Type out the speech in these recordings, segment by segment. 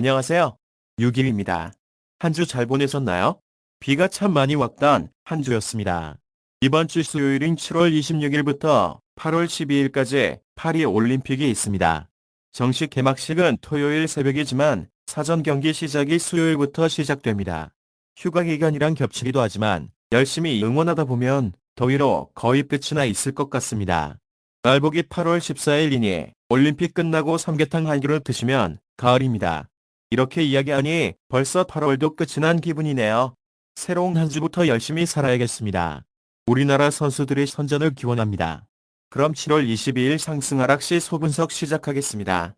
안녕하세요. 6일입니다. 한 주 잘 보내셨나요? 비가 참 많이 왔던 한 주였습니다. 이번 주 수요일인 7월 26일부터 8월 12일까지 파리 올림픽이 있습니다. 정식 개막식은 토요일 새벽이지만 사전 경기 시작이 수요일부터 시작됩니다. 휴가 기간이랑 겹치기도 하지만 열심히 응원하다 보면 더위로 거의 끝이 나 있을 것 같습니다. 말복이 8월 14일이니 올림픽 끝나고 삼계탕 한 그릇 드시면 가을입니다. 이렇게 이야기하니 벌써 8월도 끝이 난 기분이네요. 새로운 한 주부터 열심히 살아야겠습니다. 우리나라 선수들의 선전을 기원합니다. 그럼 7월 22일 상승 하락시 소분석 시작하겠습니다.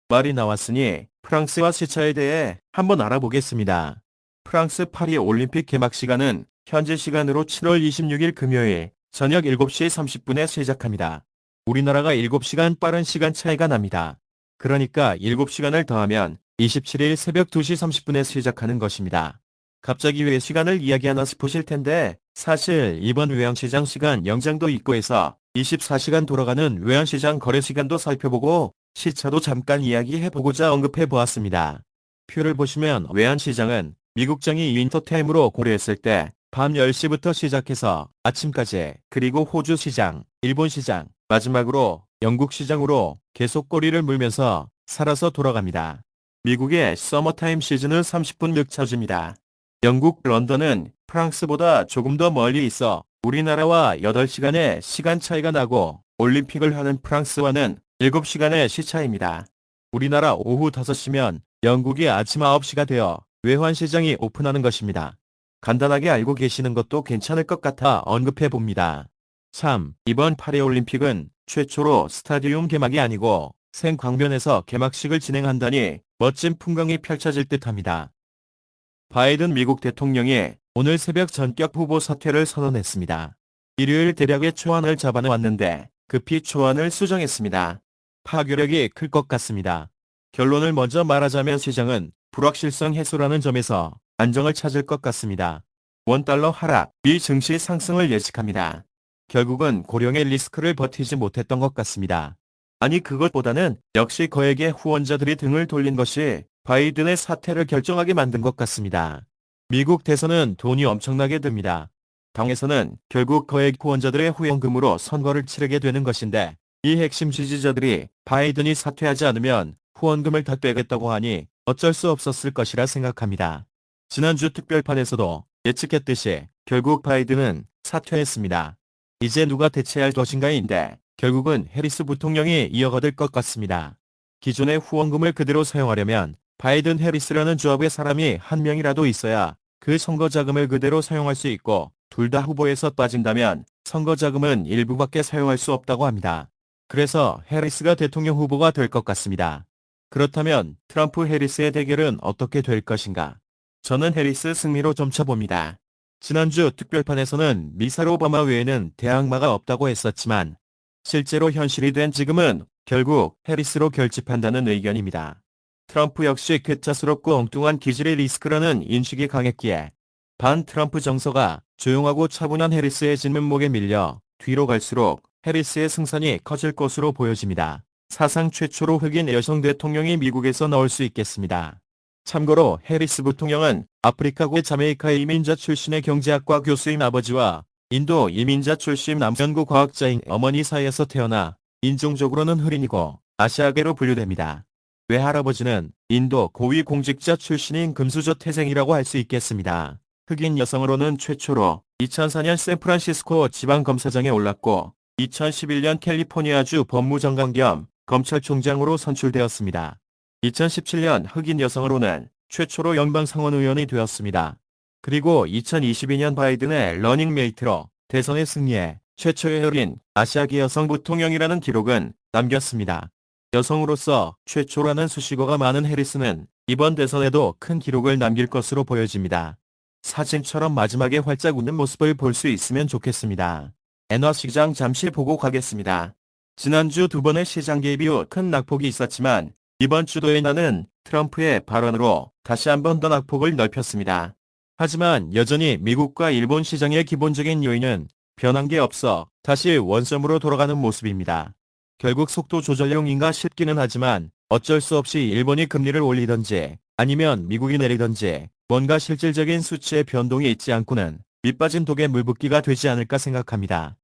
말이 나왔으니 프랑스와 시차에 대해 한번 알아보겠습니다. 프랑스 파리 올림픽 개막 시간은 현지 시간으로 7월 26일 금요일 저녁 7시 30분에 시작합니다. 우리나라가 7시간 빠른 시간 차이가 납니다. 그러니까 7시간을 더하면 27일 새벽 2시 30분에 시작하는 것입니다. 갑자기 왜 시간을 이야기하나 싶으실 텐데 사실 이번 외환시장 시간 영장도 있고 해서 24시간 돌아가는 외환시장 거래 시간도 살펴보고 시차도 잠깐 이야기해보고자 언급해보았습니다. 표를 보시면 외환시장은 미국장이 윈터타임으로 고려했을 때 밤 10시부터 시작해서 아침까지 그리고 호주 시장, 일본 시장, 마지막으로 영국 시장으로 계속 꼬리를 물면서 살아서 돌아갑니다. 미국의 서머타임 시즌은 30분 늦춰집니다. 영국 런던은 프랑스보다 조금 더 멀리 있어 우리나라와 8시간의 시간 차이가 나고 올림픽을 하는 프랑스와는 7시간의 시차입니다. 우리나라 오후 5시면 영국이 아침 9시가 되어 외환시장이 오픈하는 것입니다. 간단하게 알고 계시는 것도 괜찮을 것 같아 언급해 봅니다. 참, 이번 파리올림픽은 최초로 스타디움 개막이 아니고 생광변에서 개막식을 진행한다니 멋진 풍광이 펼쳐질 듯합니다. 바이든 미국 대통령이 오늘 새벽 전격 후보 사퇴를 선언했습니다. 일요일 대략의 초안을 잡아놓았는데 급히 초안을 수정했습니다. 파괴력이 클 것 같습니다. 결론을 먼저 말하자면 시장은 불확실성 해소라는 점에서 안정을 찾을 것 같습니다. 원달러 하락, 미 증시 상승을 예측합니다. 결국은 고령의 리스크를 버티지 못했던 것 같습니다. 아니 그것보다는 역시 거액의 후원자들이 등을 돌린 것이 바이든의 사퇴를 결정하게 만든 것 같습니다. 미국 대선은 돈이 엄청나게 듭니다. 당에서는 결국 거액 후원자들의 후원금으로 선거를 치르게 되는 것인데 이 핵심 지지자들이 바이든이 사퇴하지 않으면 후원금을 다 빼겠다고 하니 어쩔 수 없었을 것이라 생각합니다. 지난주 특별판에서도 예측했듯이 결국 바이든은 사퇴했습니다. 이제 누가 대체할 것인가인데 결국은 해리스 부통령이 이어받을 것 같습니다. 기존의 후원금을 그대로 사용하려면 바이든 해리스라는 조합의 사람이 한 명이라도 있어야 그 선거 자금을 그대로 사용할 수 있고 둘 다 후보에서 빠진다면 선거 자금은 일부밖에 사용할 수 없다고 합니다. 그래서 해리스가 대통령 후보가 될 것 같습니다. 그렇다면 트럼프 해리스의 대결은 어떻게 될 것인가? 저는 해리스 승리로 점쳐봅니다. 지난주 특별판에서는 미사일 오바마 외에는 대항마가 없다고 했었지만 실제로 현실이 된 지금은 결국 해리스로 결집한다는 의견입니다. 트럼프 역시 괴짜스럽고 엉뚱한 기질의 리스크라는 인식이 강했기에 반 트럼프 정서가 조용하고 차분한 해리스의 진면목에 밀려 뒤로 갈수록 해리스의 승산이 커질 것으로 보여집니다. 사상 최초로 흑인 여성 대통령이 미국에서 나올 수 있겠습니다. 참고로 해리스 부통령은 아프리카고 자메이카 이민자 출신의 경제학과 교수인 아버지와 인도 이민자 출신 남연구 과학자인 어머니 사이에서 태어나 인종적으로는 흑인이고 아시아계로 분류됩니다. 외할아버지는 인도 고위 공직자 출신인 금수저 태생이라고 할 수 있겠습니다. 흑인 여성으로는 최초로 2004년 샌프란시스코 지방검사장에 올랐고 2011년 캘리포니아주 법무장관 겸 검찰총장으로 선출되었습니다. 2017년 흑인 여성으로는 최초로 연방상원의원이 되었습니다. 그리고 2022년 바이든의 러닝메이트로 대선에 승리해 최초의 흑인 아시아계 여성 부통령이라는 기록은 남겼습니다. 여성으로서 최초라는 수식어가 많은 해리스는 이번 대선에도 큰 기록을 남길 것으로 보여집니다. 사진처럼 마지막에 활짝 웃는 모습을 볼 수 있으면 좋겠습니다. 엔화 시장 잠시 보고 가겠습니다. 지난주 두 번의 시장 개입 이후 큰 낙폭이 있었지만 이번 주도 엔화는 트럼프의 발언으로 다시 한 번 더 낙폭을 넓혔습니다. 하지만 여전히 미국과 일본 시장의 기본적인 요인은 변한 게 없어 다시 원점으로 돌아가는 모습입니다. 결국 속도 조절용인가 싶기는 하지만 어쩔 수 없이 일본이 금리를 올리던지 아니면 미국이 내리던지 뭔가 실질적인 수치의 변동이 있지 않고는 밑빠진 독에 물붓기가 되지 않을까 생각합니다.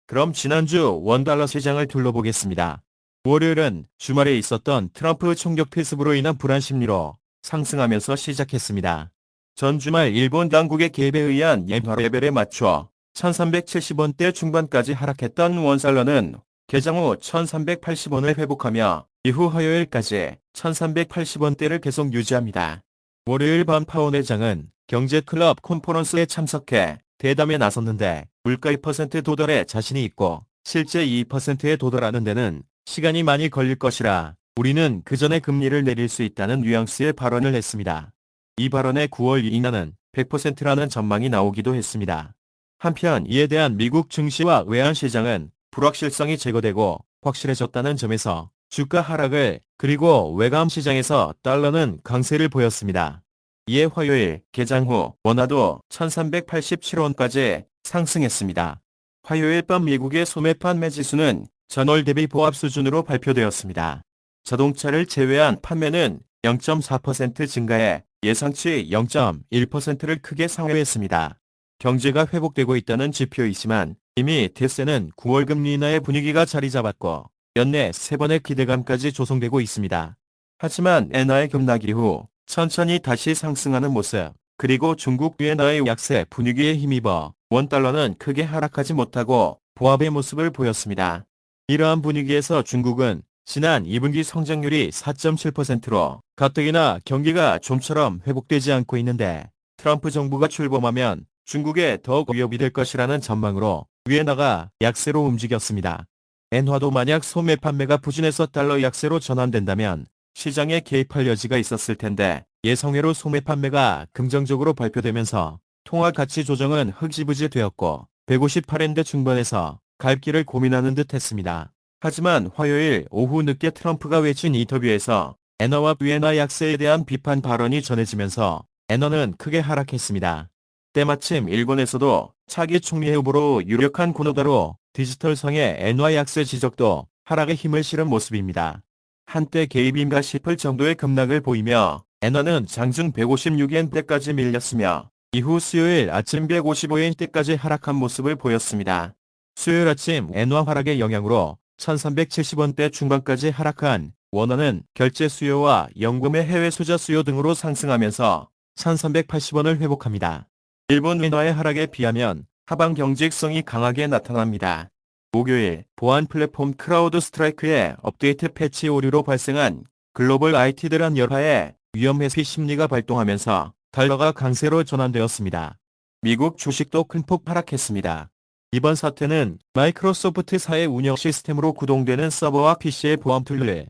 그럼 지난주 원달러 시장을 둘러보겠습니다. 월요일은 주말에 있었던 트럼프 총격 필습으로 인한 불안 심리로 상승하면서 시작했습니다. 전 주말 일본 당국의 개입에 의한 엔화 레벨에 맞춰 1370원대 중반까지 하락했던 원달러는 개장 후 1380원을 회복하며 이후 화요일까지 1380원대를 계속 유지합니다. 월요일 밤 파원 회장은 경제클럽 컨퍼런스에 참석해 대담에 나섰는데 물가 2% 도달에 자신이 있고 실제 2%에 도달하는 데는 시간이 많이 걸릴 것이라 우리는 그 전에 금리를 내릴 수 있다는 뉘앙스의 발언을 했습니다. 이 발언에 9월 인하는 100%라는 전망이 나오기도 했습니다. 한편 이에 대한 미국 증시와 외환시장은 불확실성이 제거되고 확실해졌다는 점에서 주가 하락을 그리고 외감 시장에서 달러는 강세를 보였습니다. 이에 화요일 개장 후 원화도 1387원까지 상승했습니다. 화요일 밤 미국의 소매 판매 지수는 전월 대비 보합 수준으로 발표되었습니다. 자동차를 제외한 판매는 0.4% 증가해 예상치 0.1%를 크게 상회했습니다. 경제가 회복되고 있다는 지표이지만 이미 대세는 9월 금리 인하의 분위기가 자리 잡았고 연내 3번의 기대감까지 조성되고 있습니다. 하지만 엔화의 급락 이후 천천히 다시 상승하는 모습, 그리고 중국 위엔화의 약세 분위기에 힘입어 원달러는 크게 하락하지 못하고 보합의 모습을 보였습니다. 이러한 분위기에서 중국은 지난 2분기 성장률이 4.7%로 가뜩이나 경기가 좀처럼 회복되지 않고 있는데 트럼프 정부가 출범하면 중국에 더욱 위협이 될 것이라는 전망으로 위엔화가 약세로 움직였습니다. 엔화도 만약 소매 판매가 부진해서 달러 약세로 전환된다면 시장에 개입할 여지가 있었을 텐데 예상외로 소매 판매가 긍정적으로 발표되면서 통화 가치 조정은 흐지부지 되었고 158엔대 중반에서 갈 길을 고민하는 듯 했습니다. 하지만 화요일 오후 늦게 트럼프가 외친 인터뷰에서 엔화와 위엔화 약세에 대한 비판 발언이 전해지면서 엔화는 크게 하락했습니다. 때마침 일본에서도 차기 총리 후보로 유력한 고노다로 디지털성의 엔화 약세 지적도 하락에 힘을 실은 모습입니다. 한때 개입인가 싶을 정도의 급락을 보이며 엔화는 장중 156엔대까지 밀렸으며 이후 수요일 아침 155엔대까지 하락한 모습을 보였습니다. 수요일 아침 엔화 하락의 영향으로 1370원대 중반까지 하락한 원화는 결제 수요와 연금의 해외 투자 수요 등으로 상승하면서 1380원을 회복합니다. 일본 엔화의 하락에 비하면 하방 경직성이 강하게 나타납니다. 목요일 보안 플랫폼 크라우드 스트라이크의 업데이트 패치 오류로 발생한 글로벌 IT 대란 열화에 위험 회피 심리가 발동하면서 달러가 강세로 전환되었습니다. 미국 주식도 큰 폭 하락했습니다. 이번 사태는 마이크로소프트사의 운영 시스템으로 구동되는 서버와 PC의 보안 툴을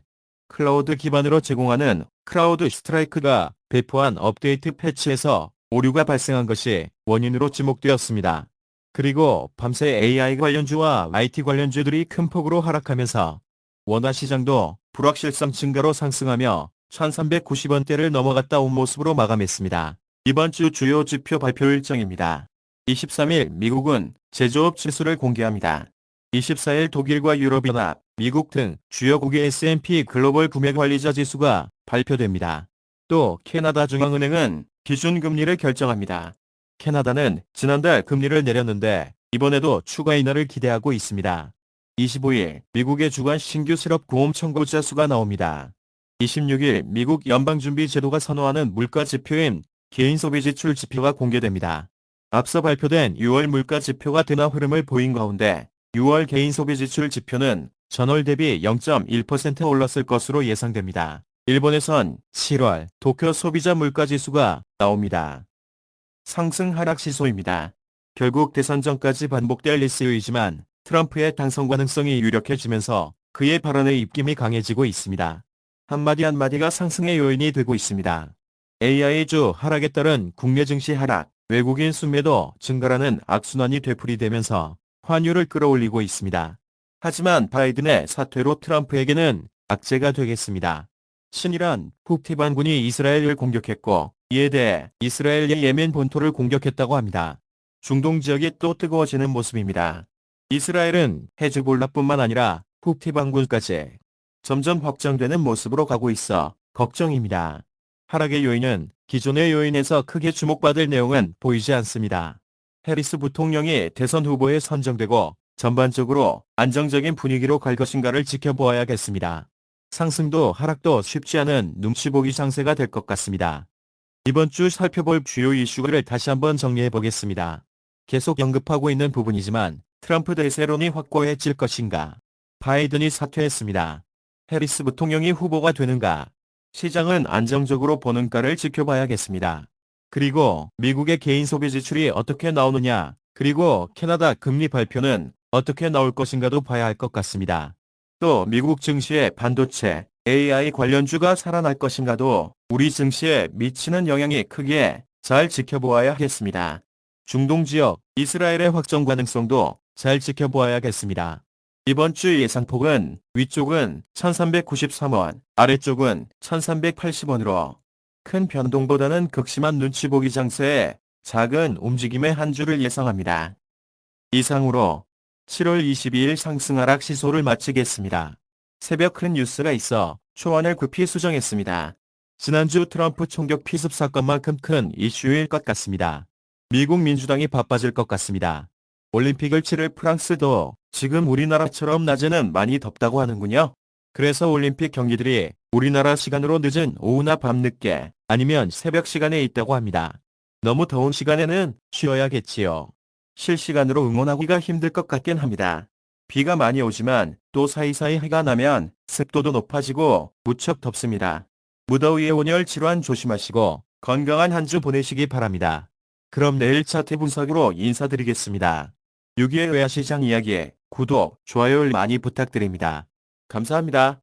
클라우드 기반으로 제공하는 크라우드 스트라이크가 배포한 업데이트 패치에서 오류가 발생한 것이 원인으로 지목되었습니다. 그리고 밤새 AI 관련주와 IT 관련주들이 큰 폭으로 하락하면서 원화 시장도 불확실성 증가로 상승하며 1390원대를 넘어갔다 온 모습으로 마감했습니다. 이번 주 주요 지표 발표 일정입니다. 23일 미국은 제조업 지수를 공개합니다. 24일 독일과 유럽연합, 미국 등 주요국의 S&P 글로벌 구매관리자 지수가 발표됩니다. 또 캐나다 중앙은행은 기준금리를 결정합니다. 캐나다는 지난달 금리를 내렸는데 이번에도 추가 인하를 기대하고 있습니다. 25일 미국의 주간 신규 실업 고용 청구자 수가 나옵니다. 26일 미국 연방준비제도가 선호하는 물가 지표인 개인소비지출 지표가 공개됩니다. 앞서 발표된 6월 물가 지표가 둔화 흐름을 보인 가운데 6월 개인소비지출 지표는 전월 대비 0.1% 올랐을 것으로 예상됩니다. 일본에선 7월 도쿄 소비자 물가지수가 나옵니다. 상승 하락 시소입니다. 결국 대선 전까지 반복될 이슈이지만 트럼프의 당선 가능성이 유력해지면서 그의 발언의 입김이 강해지고 있습니다. 한마디 한마디가 상승의 요인이 되고 있습니다. AI주 하락에 따른 국내 증시 하락, 외국인 순매도 증가라는 악순환이 되풀이되면서 환율을 끌어올리고 있습니다. 하지만 바이든의 사퇴로 트럼프에게는 악재가 되겠습니다. 친이란 후티 반군이 이스라엘을 공격했고 이에 대해 이스라엘이 예멘 본토를 공격했다고 합니다. 중동 지역이 또 뜨거워지는 모습입니다. 이스라엘은 헤즈볼라뿐만 아니라 후티 반군까지 점점 확장되는 모습으로 가고 있어 걱정입니다. 하락의 요인은 기존의 요인에서 크게 주목받을 내용은 보이지 않습니다. 해리스 부통령이 대선 후보에 선정되고 전반적으로 안정적인 분위기로 갈 것인가를 지켜보아야겠습니다. 상승도 하락도 쉽지 않은 눈치 보기 장세가 될 것 같습니다. 이번 주 살펴볼 주요 이슈를 다시 한번 정리해 보겠습니다. 계속 언급하고 있는 부분이지만 트럼프 대세론이 확고해질 것인가? 바이든이 사퇴했습니다. 해리스 부통령이 후보가 되는가? 시장은 안정적으로 보는가를 지켜봐야겠습니다. 그리고 미국의 개인 소비 지출이 어떻게 나오느냐, 그리고 캐나다 금리 발표는 어떻게 나올 것인가도 봐야 할 것 같습니다. 또 미국 증시의 반도체, AI 관련주가 살아날 것인가도 우리 증시에 미치는 영향이 크기에 잘 지켜보아야 하겠습니다. 중동 지역, 이스라엘의 확정 가능성도 잘 지켜보아야겠습니다. 이번 주 예상폭은 위쪽은 1393원, 아래쪽은 1380원으로 큰 변동보다는 극심한 눈치 보기 장세에 작은 움직임의 한 주를 예상합니다. 이상으로 7월 22일 상승 하락 시소를 마치겠습니다. 새벽 큰 뉴스가 있어 초안을 급히 수정했습니다. 지난주 트럼프 총격 피습 사건만큼 큰 이슈일 것 같습니다. 미국 민주당이 바빠질 것 같습니다. 올림픽을 치를 프랑스도 지금 우리나라처럼 낮에는 많이 덥다고 하는군요. 그래서 올림픽 경기들이 우리나라 시간으로 늦은 오후나 밤늦게 아니면 새벽 시간에 있다고 합니다. 너무 더운 시간에는 쉬어야겠지요. 실시간으로 응원하기가 힘들 것 같긴 합니다. 비가 많이 오지만 또 사이사이 해가 나면 습도도 높아지고 무척 덥습니다. 무더위에 온열 질환 조심하시고 건강한 한 주 보내시기 바랍니다. 그럼 내일 차트 분석으로 인사드리겠습니다. 6.25 외야시장 이야기 구독, 좋아요를 많이 부탁드립니다. 감사합니다.